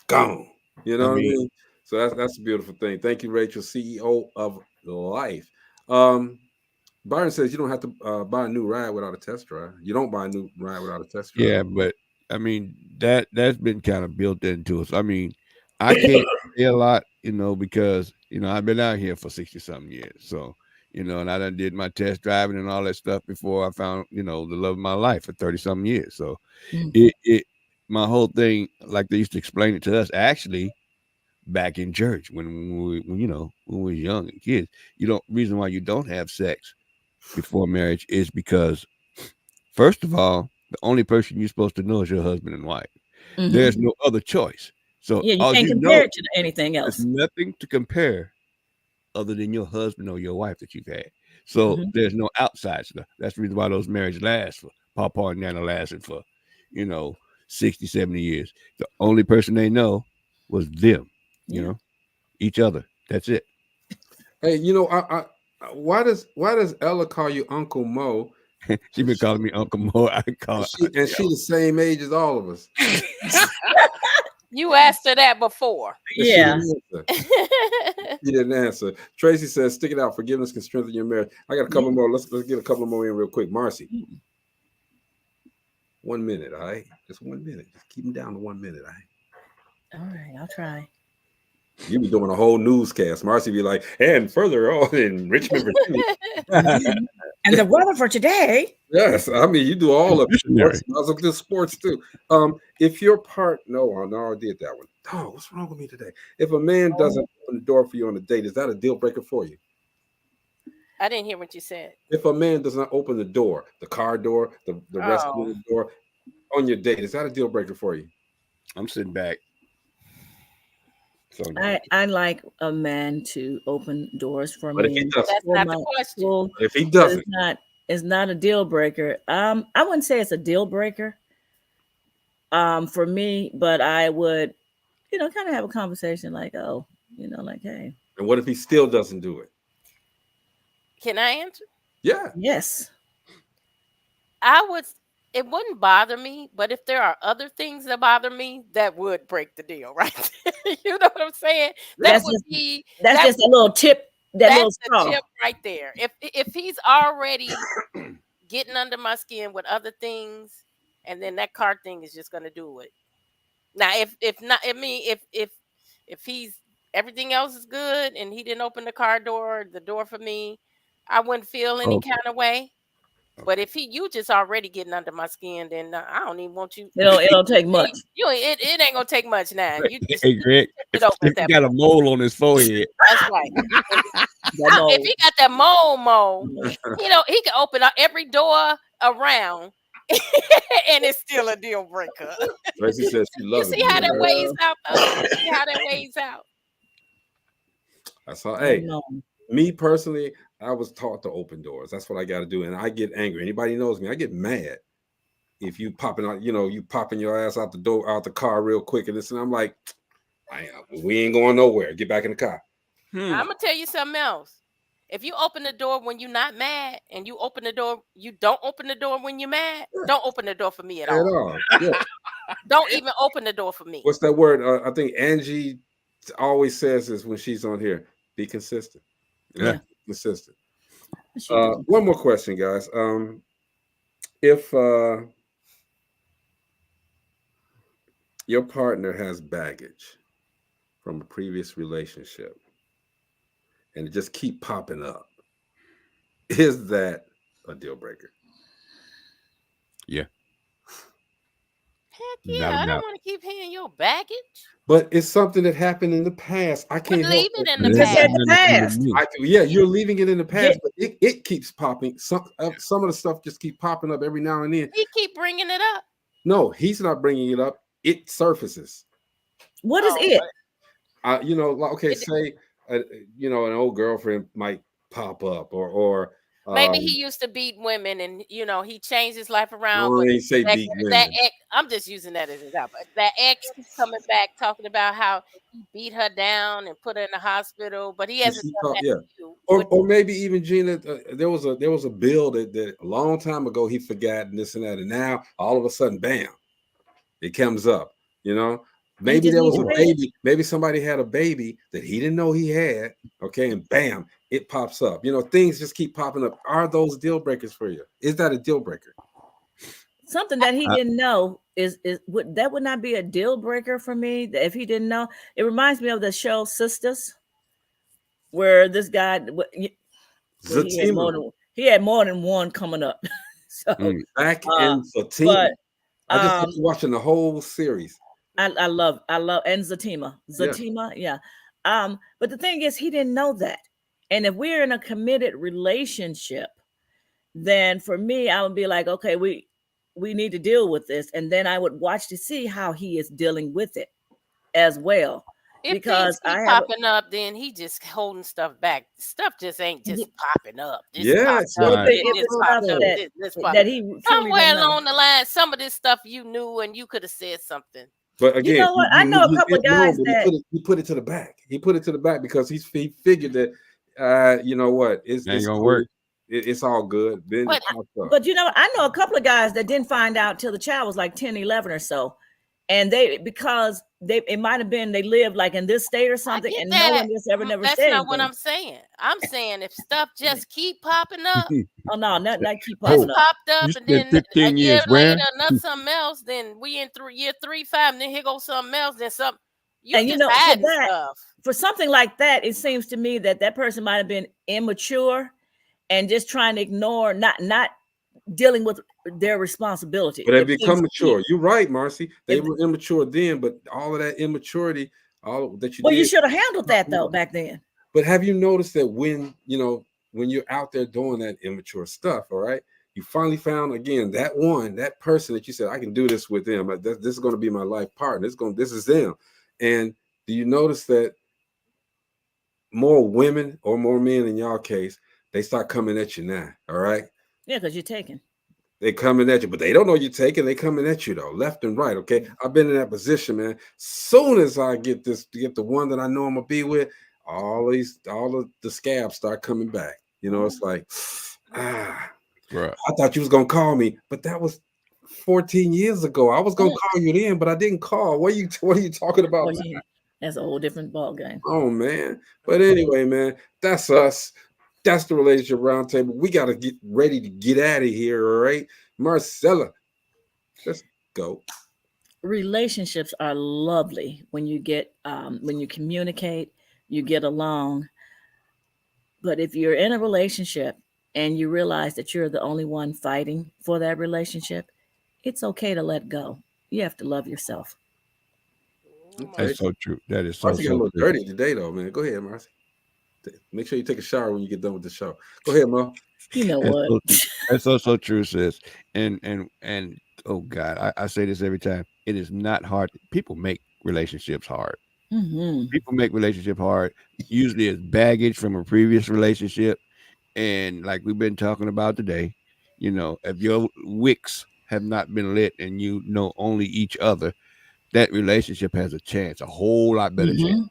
gone. You know what I mean? So that's a beautiful thing. Thank you, Rachel, CEO of Life. Byron says you don't have to buy a new ride without a test drive. You don't buy a new ride without a test drive. Yeah, but I mean that's been kind of built into us. I mean, I can't say a lot, because I've been out here for 60-something years. So, and I done did my test driving and all that stuff before I found, the love of my life for 30-something years. So my whole thing, like they used to explain it to us actually back in church when we were young and kids. Reason why you don't have sex before marriage is because, first of all, the only person you're supposed to know is your husband and wife. There's no other choice. So you can't compare it to anything else. There's nothing to compare other than your husband or your wife that you've had. So there's no outside stuff. That's the reason why those marriages last for Papa and Nana lasted for 60, 70 years. The only person they know was them, each other. That's it. Hey, I why does Ella call you Uncle Mo? She been calling me Uncle Mo. I call her. She the same age as all of us. You asked her that before. Yeah. She didn't answer. Tracy says, stick it out. Forgiveness can strengthen your marriage. I got a couple more. Let's get a couple more in real quick. Marcy. 1 minute, all right? Just 1 minute. Just keep them down to 1 minute, all right? All right, I'll try. You be doing a whole newscast. Marcy be like, and further on in Richmond, Virginia. And the weather for today. Yes, I mean you do all of sports. I was looking at sports too. If your no, I did that one. Oh, what's wrong with me today? If a man doesn't open the door for you on a date, is that a deal breaker for you? I didn't hear what you said. If a man does not open the door, the car door, the restroom door, on your date, is that a deal breaker for you? I'm sitting back. So I like a man to open doors for But me. if he doesn't, That's not the question. if he doesn't, it's not a deal breaker. I wouldn't say it's a deal breaker for me, but I would, kind of have a conversation like, oh, like, hey. And what if he still doesn't do it? Can I answer? Yeah. Yes. It wouldn't bother me, but if there are other things that bother me, that would break the deal, right? You know what I'm saying? That's just a little tip. That's the tip right there. If he's already getting under my skin with other things, and then that car thing is just gonna do it. Now, if not, I mean, if he's everything else is good and he didn't open the door for me, I wouldn't feel any kind of way. But if you just already getting under my skin, then I don't even want you. It don't take much. It ain't gonna take much now. You just hey, Greg, if he got a mole on his forehead. That's right. If he got that mole, he can open up every door around, and it's still a deal breaker. Tracy says she loves You see how that weighs out, though? You see how that weighs out? That's all. Hey, me personally, I was taught to open doors. That's what I got to do, and I get angry. Anybody knows me, I get mad if you popping out. You popping your ass out the door, out the car real quick, and I'm like, we ain't going nowhere. Get back in the car. I'm gonna tell you something else. If you open the door when you're not mad, and you don't open the door when you're mad, don't open the door for me at all. Yeah. Don't even open the door for me. What's that word? I think Angie always says this when she's on here. Be consistent. Yeah. Consistent. One more question, guys. If your partner has baggage from a previous relationship and it just keep popping up, is that a deal breaker? Yeah. Heck yeah, I don't want to keep hearing your baggage. But it's something that happened in the past. I can't leave it in the past. You're leaving it in the past, but it keeps popping. Some of the stuff just keep popping up every now and then. He keep bringing it up. No, he's not bringing it up. It surfaces. What is it? Say, an old girlfriend might pop up, or maybe he used to beat women, and he changed his life around. No, he say beat women. I'm just using that as an example. That ex is coming back talking about how he beat her down and put her in the hospital, but he hasn't done that to you. Or maybe even Gina, there was a bill that a long time ago he forgot and this and that, and now all of a sudden, bam, it comes up. Maybe there was a baby. Maybe somebody had a baby that he didn't know he had. Okay, and bam, it pops up. Things just keep popping up. Are those deal breakers for you? Is that a deal breaker? Something that he didn't know would not be a deal breaker for me. If he didn't know, it reminds me of the show Sisters, where this guy he had more than one coming up. So back in Zatima, I just started watching the whole series. I love and Zatima, yeah. But the thing is, he didn't know that, and if we're in a committed relationship, then for me, I would be like, okay, we need to deal with this, and then I would watch to see how he is dealing with it as well. If because things keep popping up, then he just holding stuff back. Stuff just ain't just popping up. That he somewhere along the line, some of this stuff you knew and you could have said something. But again, you know what? I know a couple of guys that he put it to the back. He put it to the back because he figured that you know what, it's gonna work. It's all good. Then but I know a couple of guys that didn't find out till the child was like 10, 11 or so. And it might have been they lived like in this state or something, and no one just never said That's not what I'm saying. I'm saying if stuff just keep popping up. Oh no, not keep popping up. Popped up, and then a year later, another something else. Then we in year 3, 5, and then here goes something else. Then something. For something like that, it seems to me that person might have been immature and just trying to ignore, not dealing with their responsibility. But they become mature. You're right, Marcy. They were immature then, but all of that immaturity, all that you you should have handled that though back then. But have you noticed that when you're out there doing that immature stuff, all right, You finally found again that person that you said, I can do this with them. This is going to be my life partner. This is them. And do you notice that more women or more men in y'all case, they start coming at you now? All right. Yeah, because you're taking. They coming at you, but they don't know you're taking. They coming at you though, left and right. Okay, I've been in that position, man. Soon as I get the one that I know I'm gonna be with, all of the scabs start coming back. You know, it's like, right. I thought you was gonna call me, but that was 14 years ago. I was gonna call you then, but I didn't call. What are you talking about? Well, that's a whole different ball game. Oh man. But anyway, man, that's us. That's the Relationship Roundtable. We got to get ready to get out of here, all right? Marcella, let's go. Relationships are lovely when you communicate, you get along. But if you're in a relationship and you realize that you're the only one fighting for that relationship, it's okay to let go. You have to love yourself. Okay. That's so true. That is so, Marcy got a little true. dirty today, though, man. Go ahead, Marcy. Make sure you take a shower when you get done with the show. Go ahead, Mo. You know what? That's so true, sis. And oh God, I say this every time. It is not hard. People make relationships hard. Mm-hmm. People make relationship hard. Usually it's baggage from a previous relationship. And like we've been talking about today, you know, if your wicks have not been lit and you know only each other, that relationship has a whole lot better chance.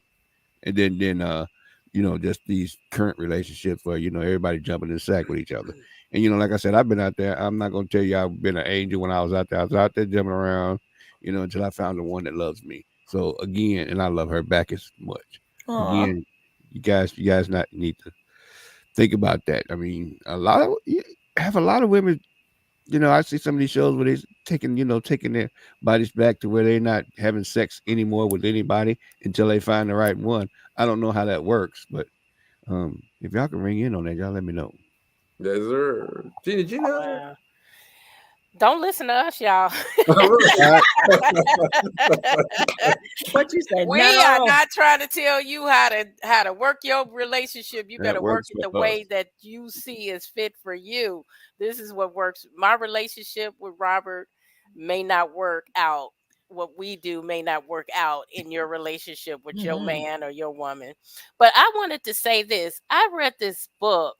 And then you know, just these current relationships where, you know, everybody jumping in the sack with each other. And, you know, like I said, I've been out there. I'm not going to tell you I've been an angel when I was out there. I was out there jumping around, you know, until I found the one that loves me. So again, and I love her back as much. Aww. Again, you guys not need to think about that. I mean, a lot of women, you know, I see some of these shows where they're taking their bodies back to where they're not having sex anymore with anybody until they find the right one. I don't know how that works, but if y'all can ring in on that, y'all let me know. Yes, sir. Gina. Don't listen to us, y'all. What you say? We are not trying to tell you how to work your relationship. You better work it the way that you see is fit for you. This is what works. My relationship with Robert may not work out. What we do may not work out in your relationship with your man or your woman. But I wanted to say this. I read this book,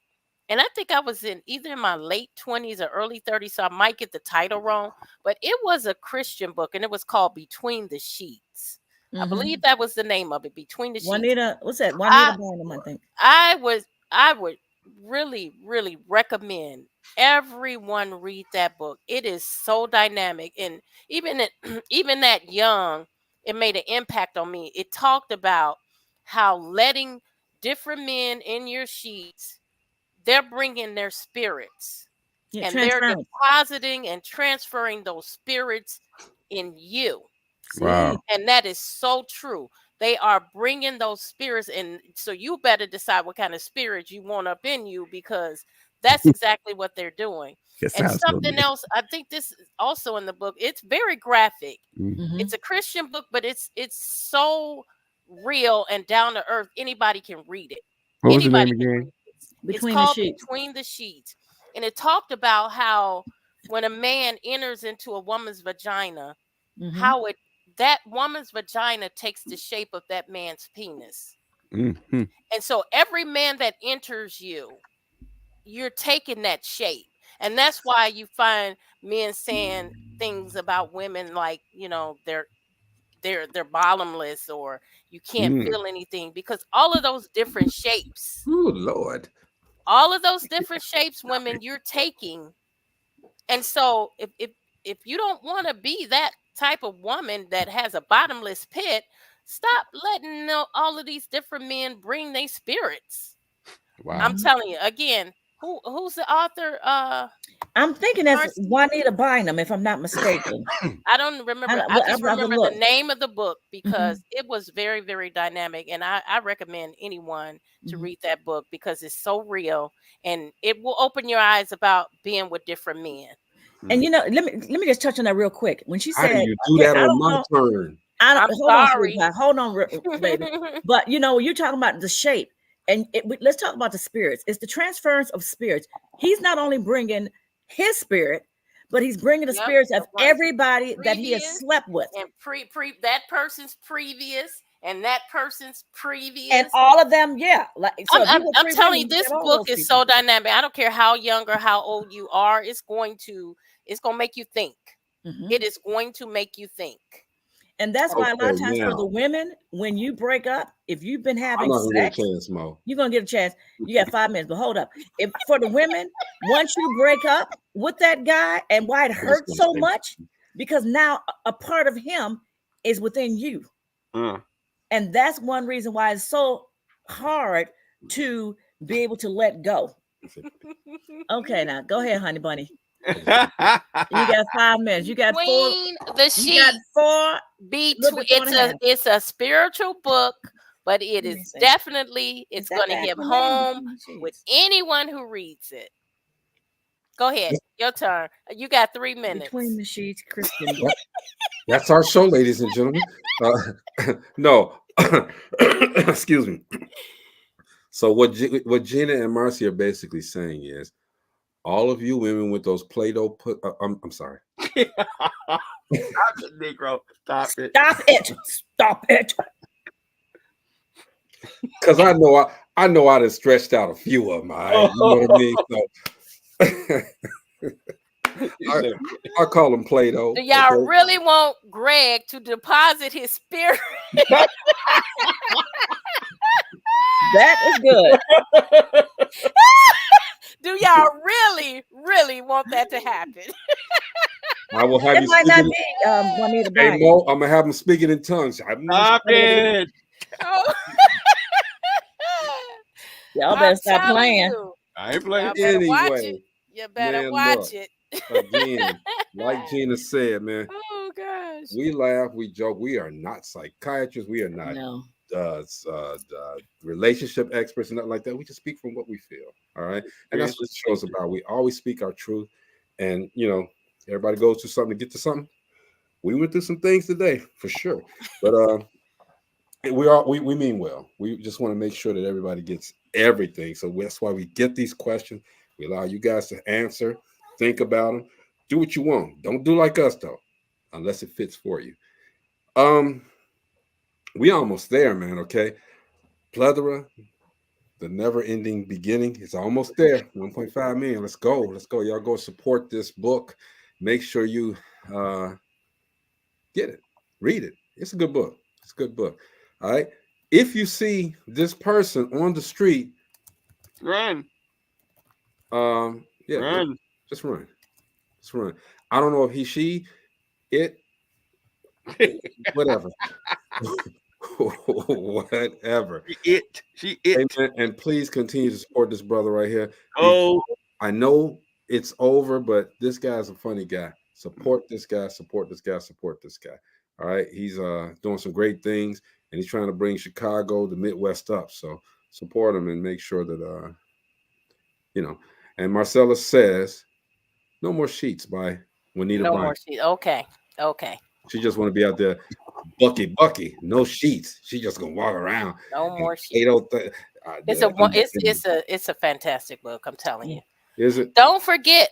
and I think I was in either my late 20s or early 30s, so I might get the title wrong, but it was a Christian book, and it was called Between the Sheets. I believe that was the name of it, Between the Sheets. Juanita, what's that? Juanita Bynum, I think. I would really, really recommend everyone read that book. It is so dynamic, and even that young, it made an impact on me. It talked about how letting different men in your sheets, they're bringing their spirits, and they're depositing and transferring those spirits in you. Wow. And that is so true. They are bringing those spirits in. So you better decide what kind of spirit you want up in you, because that's exactly what they're doing. And something else, I think this is also in the book. It's very graphic. It's a Christian book, but it's so real and down to earth. Anybody can read it. What was the name again? It's called Between the Sheets. And it talked about how when a man enters into a woman's vagina, how that woman's vagina takes the shape of that man's penis. And so every man that enters you, you're taking that shape. And that's why you find men saying things about women like, you know, they're bottomless, or you can't feel anything, because all of those different shapes. Oh Lord. All of those different shapes, women, you're taking. And so if you don't want to be that type of woman that has a bottomless pit, stop letting all of these different men bring their spirits. Wow. I'm telling you again. Who's the author? I'm thinking that's Juanita Bynum, if I'm not mistaken. I don't remember. I just remember the name of the book, because it was very, very dynamic, and I recommend anyone to read that book, because it's so real, and it will open your eyes about being with different men. And you know, let me just touch on that real quick. When she said, "How do you do that on my turn?" I'm sorry. Hold on, baby. But you know, you're talking about the shape. And let's talk about the spirits. It's the transference of spirits. He's not only bringing his spirit, but he's bringing the spirits of everybody that he has slept with. And that person's previous and that person's previous. And all of them, yeah. Like, so I'm telling you, this book is so dynamic. I don't care how young or how old you are. It's going to make you think. It is going to make you think. And that's why a lot of times for the women, when you break up, if you've been having sex, you're going to get a chance. You got 5 minutes, but hold up. If for the women, once you break up with that guy, and why it hurts so much, because now a part of him is within you. And that's one reason why it's so hard to be able to let go. Okay, now go ahead, honey bunny. You got 5 minutes. You got Queen the Sheep. You got 4. It's a spiritual book, but it is definitely going to hit home with anyone who reads it. Go ahead, your turn. You got 3 minutes. Between the Sheets, Christian. That's our show, ladies and gentlemen. No, excuse me. So what Gina and Marcy are basically saying is, all of you women with those Play-Doh I'm sorry. Stop it, Negro. Stop it. Stop it. Stop it. Because I know I'd have stretched out a few of them. You know what I mean? So, I call them Play-Doh. Do y'all really want Greg to deposit his spirit? That is good. Do y'all really want that to happen? I will have it might not be Juanita Hey, Mo, I'm gonna have them speaking in tongues. Stop it. Y'all better stop playing. I ain't playing anyway. You better watch it. Again, like Gina said, man. Oh gosh. We laugh, we joke. We are not psychiatrists. We are not relationship experts and nothing like that. We just speak from what we feel. All right. And that's what the show's about. We always speak our truth. And everybody goes through something to get to something. We went through some things today for sure. But we mean well. We just want to make sure that everybody gets everything. So that's why we get these questions. We allow you guys to answer, think about them, do what you want. Don't do like us though, unless it fits for you. We almost there, man. Okay. Plethora, the never-ending beginning, is almost there. 1.5 million. Let's go. Let's go. Y'all go support this book. Make sure you get it. Read it. It's a good book. It's a good book. All right. If you see this person on the street, run. Yeah, run. Just run. Just run. I don't know if he, she, it, whatever. Whatever. She and please continue to support this brother right here. I know it's over, but this guy's a funny guy. Support this guy, support this guy, support this guy. All right. He's doing some great things, and he's trying to bring Chicago, the Midwest up. So support him and make sure that and Marcella says, no more sheets by Juanita. No more sheets. Okay. She just want to be out there, Bucky, no sheets. She just gonna walk around. No more sheets. It's a fantastic book. I'm telling you. Is it? Don't forget.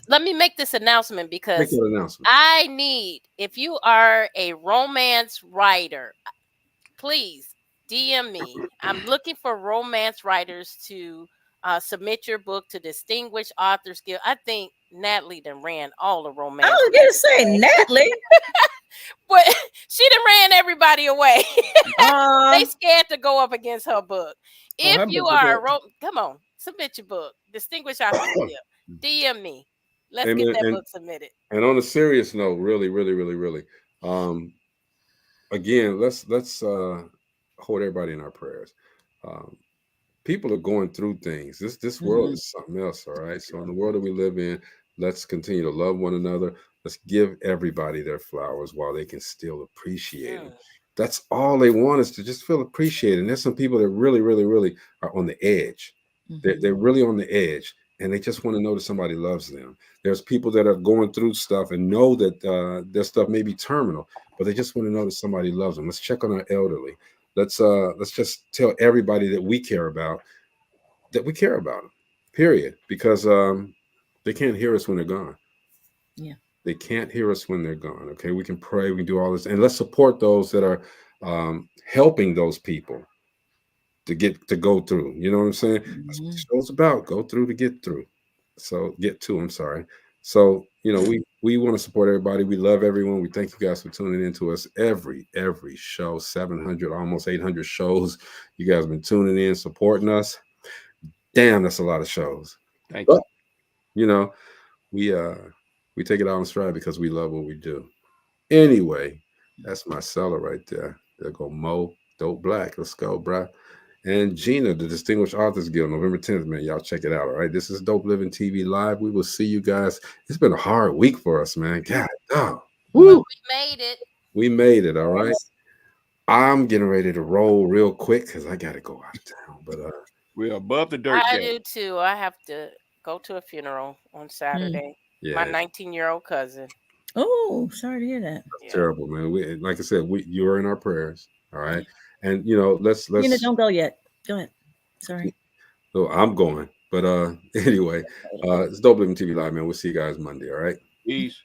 Let me make this announcement because I need, if you are a romance writer, please DM me. I'm looking for romance writers to submit your book to Distinguished Authors Guild. I think Natalie done ran all the romance. I was gonna say Natalie. But she done ran everybody away. They scared to go up against her book. If you are come on, submit your book. Distinguished Authors Guild. DM me. Let's get that book submitted. And on a serious note, really, again, let's hold everybody in our prayers. People are going through things. This world is something else, all right? So in the world that we live in, let's continue to love one another. Let's give everybody their flowers while they can still appreciate them. That's all they want, is to just feel appreciated. And there's some people that really are on the edge. They're really on the edge, and they just want to know that somebody loves them. There's people that are going through stuff and know that their stuff may be terminal, but they just want to know that somebody loves them. Let's check on our elderly. Let's just tell everybody that we care about them, period. Because They can't hear us when they're gone. Yeah. They can't hear us when they're gone. Okay. We can pray. We can do all this. And let's support those that are helping those people to go through. You know what I'm saying? That's what the show's about. Go through to get through. So get to, I'm sorry. So, we want to support everybody. We love everyone. We thank you guys for tuning in to us every show, 700, almost 800 shows. You guys have been tuning in, supporting us. Damn, that's a lot of shows. Thank you. We take it out on stride because we love what we do. Anyway, that's Marcella right there. There go Mo, Dope Black. Let's go, bruh. And Gina, the Distinguished Authors Guild, November 10th, man. Y'all check it out, all right? This is Dope Living TV Live. We will see you guys. It's been a hard week for us, man. God, woo. We made it. We made it, all right? I'm getting ready to roll real quick because I got to go out of town. But we're above the dirt. I do too. I have to go to a funeral on Saturday. Yeah. My 19-year-old cousin. Oh, sorry to hear that. That's terrible, man. Like I said, you're in our prayers, all right? And let's don't go yet. Go ahead. Sorry. So I'm going. But anyway, it's Dope Living TV Live, man. We'll see you guys Monday, all right? Peace.